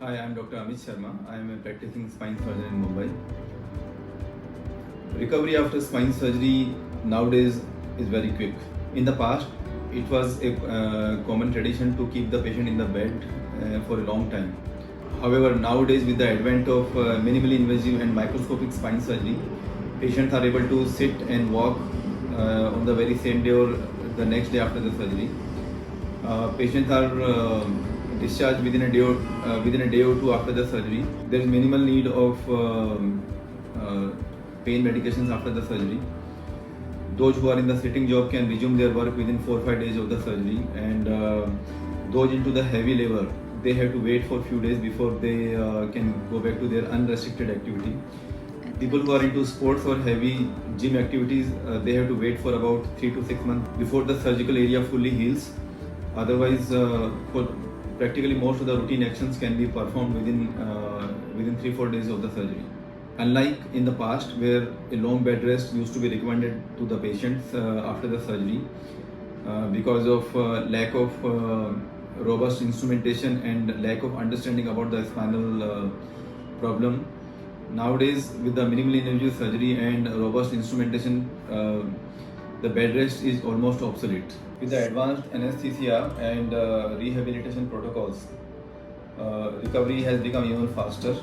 Hi, I am Dr. Amit Sharma. I am a practicing spine surgeon in Mumbai. Recovery after spine surgery nowadays is very quick. In the past, it was a common tradition to keep the patient in the bed for a long time. However, nowadays with the advent of minimally invasive and microscopic spine surgery, patients are able to sit and walk on the very same day or the next day after the surgery. Patients are discharged within a day or two after the surgery. There is minimal need of pain medications after the surgery. Those who are in the sitting job can resume their work within 4 or 5 days of the surgery, and those into the heavy labor, they have to wait for a few days before they can go back to their unrestricted activity. People who are into sports or heavy gym activities, they have to wait for about 3 to 6 months before the surgical area fully heals. Otherwise, for practically most of the routine actions can be performed within 3-4 days of the surgery. Unlike in the past, where a long bed rest used to be recommended to the patients after the surgery because of lack of robust instrumentation and lack of understanding about the spinal problem. Nowadays, with the minimally invasive surgery and robust instrumentation, the bed rest is almost obsolete. With the advanced anesthesia and rehabilitation protocols, recovery has become even faster.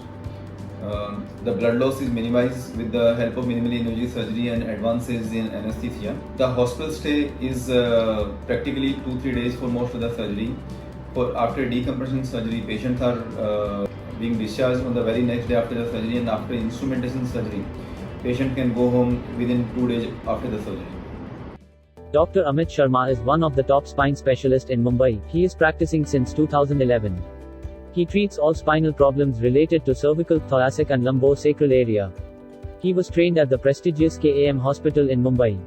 The blood loss is minimized with the help of minimally invasive surgery and advances in anesthesia. The hospital stay is practically 2-3 days for most of the surgery. After decompression surgery, patients are being discharged on the very next day after the surgery, and after instrumentation surgery, patient can go home within 2 days after the surgery. Dr. Amit Sharma is one of the top spine specialists in Mumbai. He is practicing since 2011. He treats all spinal problems related to cervical, thoracic and lumbosacral area. He was trained at the prestigious KAM Hospital in Mumbai.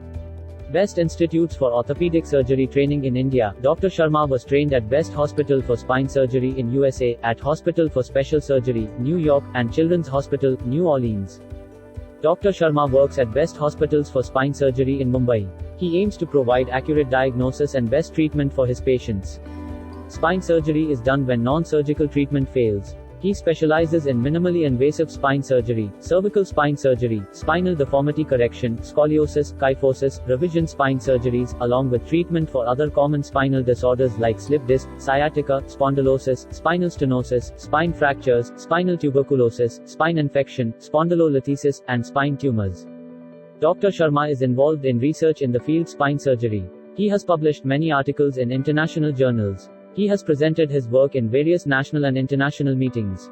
Best Institutes for Orthopedic Surgery Training in India. Dr. Sharma was trained at Best Hospital for Spine Surgery in USA, at Hospital for Special Surgery, New York, and Children's Hospital, New Orleans. Dr. Sharma works at Best Hospitals for Spine Surgery in Mumbai. He aims to provide accurate diagnosis and best treatment for his patients. Spine surgery is done when non-surgical treatment fails. He specializes in minimally invasive spine surgery, cervical spine surgery, spinal deformity correction, scoliosis, kyphosis, revision spine surgeries, along with treatment for other common spinal disorders like slip disc, sciatica, spondylosis, spinal stenosis, spine fractures, spinal tuberculosis, spine infection, spondylolisthesis, and spine tumors. Dr. Sharma is involved in research in the field spine surgery. He has published many articles in international journals. He has presented his work in various national and international meetings.